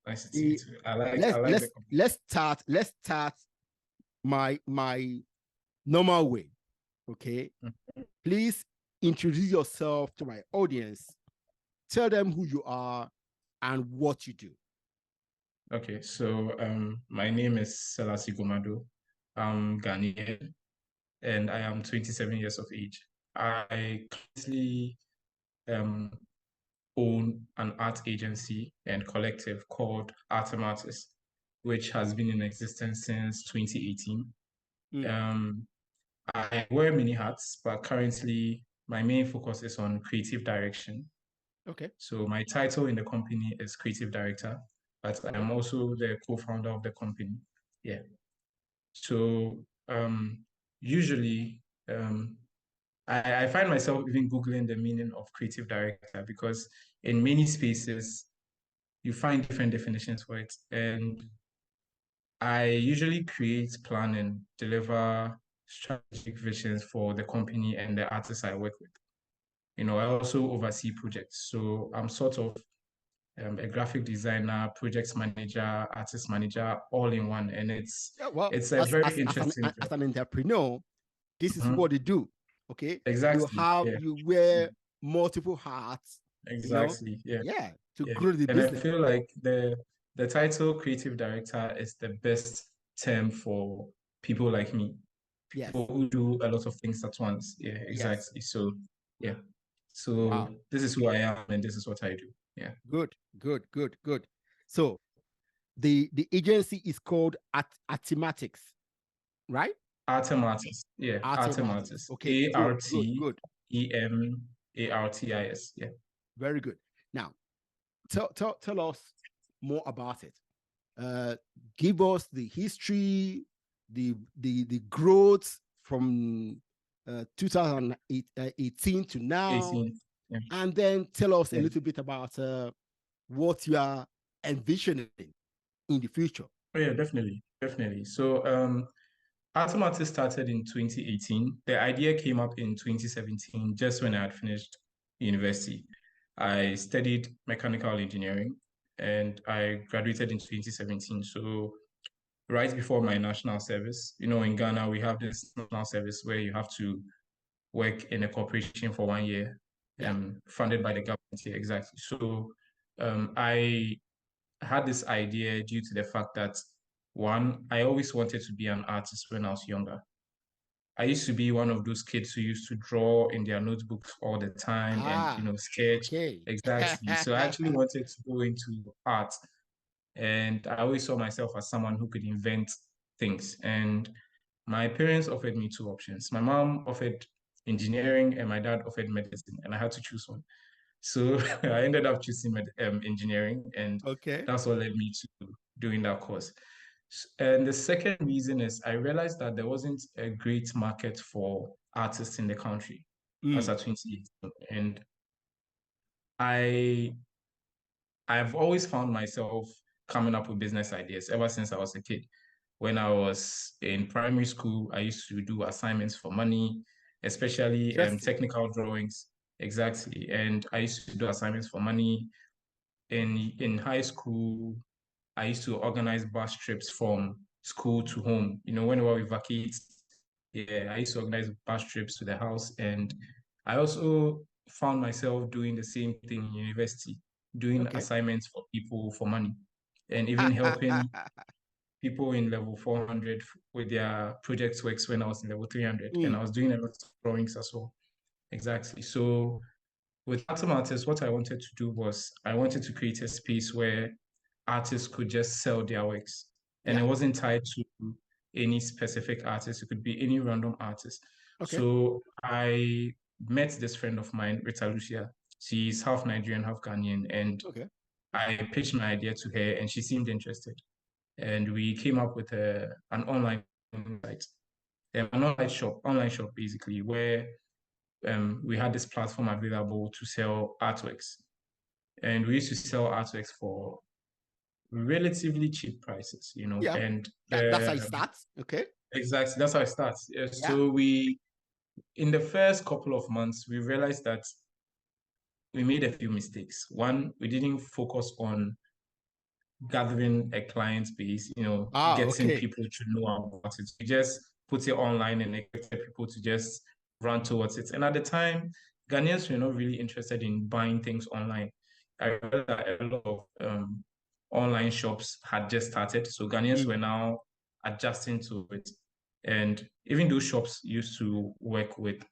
Nice to see you too. I like the let's start my normal way. Okay. Please introduce yourself to my audience. Tell them who you are and what you do. Okay, so my name is Selasie Gomado. I'm Ghanaian and I am 27 years of age. I currently own an art agency and collective called Artemartis, which has been in existence since 2018. I wear many hats, but currently my main focus is on creative direction. Okay. So my title in the company is creative director, but I'm also the co-founder of the company. Yeah. So usually I find myself even Googling the meaning of creative director because in many spaces you find different definitions for it. And I usually create, plan, and deliver strategic visions for the company and the artists I work with. I also oversee projects. So I'm sort of a graphic designer, project manager, artist manager, all in one. And it's a very interesting job. As an entrepreneur, this is what they do. Okay. Exactly. You wear multiple hats. Exactly. Yeah. To grow the business. I feel like the title creative director is the best term for people like me. People who do a lot of things at once. Yeah, exactly. Yes. So yeah. So this is who I am and this is what I do. Yeah. Good. So the agency is called Artemartis, right? Artemartis. Yeah. Artemartis. Okay. ARTEMARTIS. Yeah. Very good. Now, tell us more about it. Give us the history, the growth from 2018 to now, 18. Yeah. And then tell us a little bit about what you are envisioning in the future. Oh yeah, definitely. So Artemartis started in 2018. The idea came up in 2017, just when I had finished university. I studied mechanical engineering and I graduated in 2017. So right before my national service, in Ghana, we have this national service where you have to work in a corporation for 1 year, funded by the government here. Exactly. So I had this idea due to the fact that, one, I always wanted to be an artist when I was younger. I used to be one of those kids who used to draw in their notebooks all the time and, sketch. Okay. Exactly. So I actually wanted to go into art. And I always saw myself as someone who could invent things. And my parents offered me two options. My mom offered engineering and my dad offered medicine, and I had to choose one. So I ended up choosing engineering, and that's what led me to doing that course. And the second reason is I realized that there wasn't a great market for artists in the country as at 2018. And I've always found myself coming up with business ideas ever since I was a kid. When I was in primary school, I used to do assignments for money, especially technical drawings. Exactly. And I used to do assignments for money. In high school, I used to organize bus trips from school to home. Whenever we vacate, I used to organize bus trips to the house. And I also found myself doing the same thing in university, doing assignments for people for money, and even helping people in level 400 with their project works when I was in level 300. And I was doing a lot of drawings as well. Exactly. So with Artemartis, what I wanted to do was I wanted to create a space where artists could just sell their works. And it wasn't tied to any specific artist. It could be any random artist. So I met this friend of mine, Rita Lucia. She's half Nigerian, half Ghanaian. And I pitched my idea to her and she seemed interested. And we came up with an online site, an online shop basically, where we had this platform available to sell artworks. And we used to sell artworks for relatively cheap prices, and that's how it starts. Okay. Exactly. That's how it starts. So in the first couple of months, we realized that we made a few mistakes. One, we didn't focus on gathering a client base, getting people to know about it. We just put it online and expect people to just run towards it. And at the time, Ghanaians were not really interested in buying things online. I read that a lot of online shops had just started, so Ghanaians were now adjusting to it. And even those shops used to work with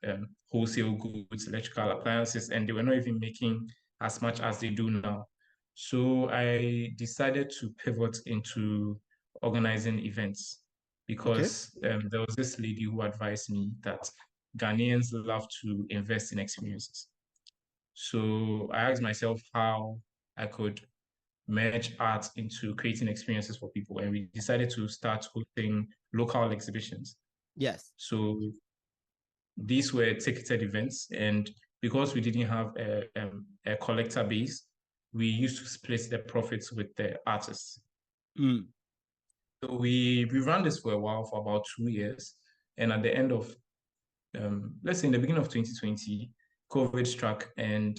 wholesale goods, electrical appliances, and they were not even making as much as they do now. So I decided to pivot into organizing events because there was this lady who advised me that Ghanaians love to invest in experiences. So I asked myself how I could merge art into creating experiences for people, and we decided to start hosting local exhibitions. Yes. So these were ticketed events, and because we didn't have a collector base, we used to split the profits with the artists. So we ran this for a while, for about 2 years, and at the end of let's say in the beginning of 2020, COVID struck and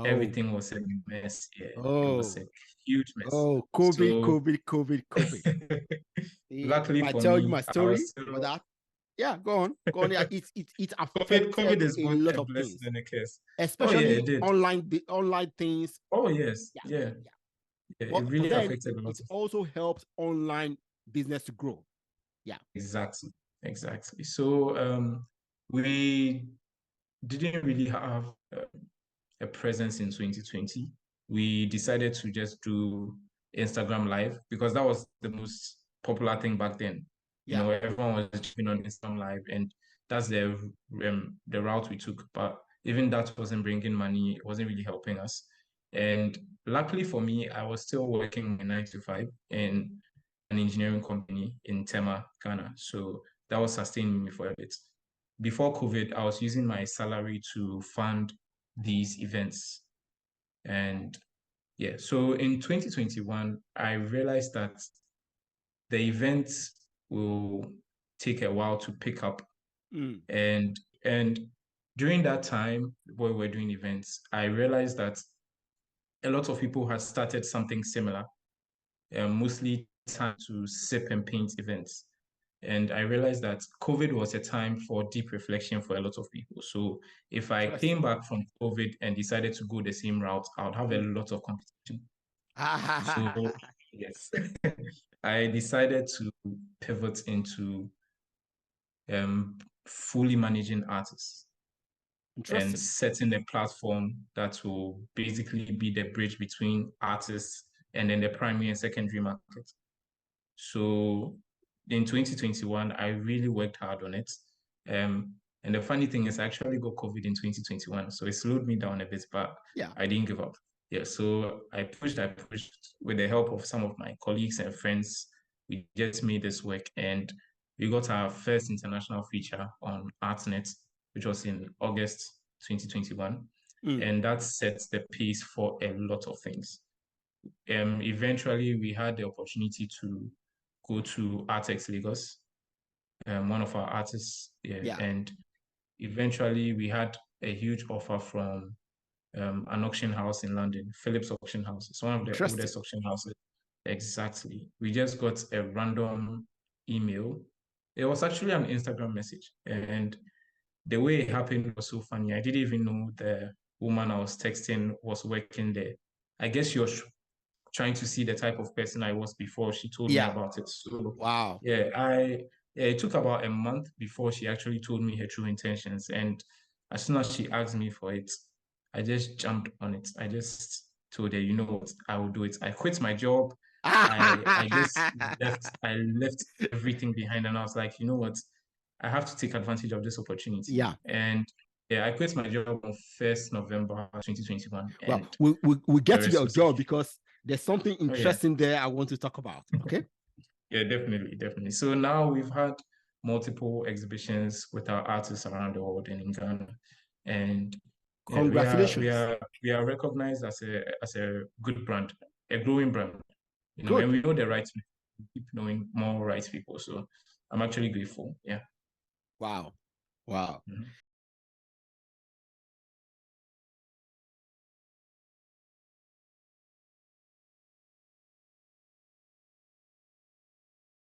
everything was a mess. Yeah, it was a huge mess. COVID. Luckily I for tell me, you my story for that. Yeah, go on. Yeah, it affected COVID is a both lot a of blessing things, and a curse. especially it did. online things. Oh yes, yeah. It really affected a lot. It also helps online business to grow. Yeah, exactly. So we didn't really have a presence in 2020. We decided to just do Instagram Live because that was the most popular thing back then. Everyone was jumping on Instagram Live, and that's the route we took. But even that wasn't bringing money; it wasn't really helping us. And luckily for me, I was still working my 9 to 5 in an engineering company in Tema, Ghana. So that was sustaining me for a bit. Before COVID, I was using my salary to fund these events. And yeah, so in 2021, I realized that the events will take a while to pick up. And during that time where we're doing events, I realized that a lot of people had started something similar, mostly time to sip and paint events. And I realized that COVID was a time for deep reflection for a lot of people. So if I came back from COVID and decided to go the same route, I would have a lot of competition. So yes, I decided to pivot into fully managing artists and setting a platform that will basically be the bridge between artists and then the primary and secondary market. So in 2021, I really worked hard on it. And the funny thing is I actually got COVID in 2021. So it slowed me down a bit, but I didn't give up. Yeah, so I pushed with the help of some of my colleagues and friends. We just made this work, and we got our first international feature on ArtNet, which was in August 2021. And that sets the pace for a lot of things. Eventually, we had the opportunity to go to Artex Lagos, one of our artists, and eventually we had a huge offer from an auction house in London, Phillips Auction House. It's one of the oldest auction houses. Exactly. We just got a random email. It was actually an Instagram message, and the way it happened was so funny. I didn't even know the woman I was texting was working there. I guess she was trying to see the type of person I was before she told me about it. So it took about a month before she actually told me her true intentions. And as soon as she asked me for it, I just jumped on it. I just told her, you know what, I will do it. I quit my job. I just left everything behind, and I was like, you know what, I have to take advantage of this opportunity. And I quit my job on 1st November 2021. Well, we'll get to your job because there's something interesting there I want to talk about. Okay. Yeah, definitely. So now we've had multiple exhibitions with our artists around the world and in Ghana, and congratulations. We are recognized as a good brand, a growing brand. And we know the right people, keep knowing more right people. So I'm actually grateful. Yeah. Wow.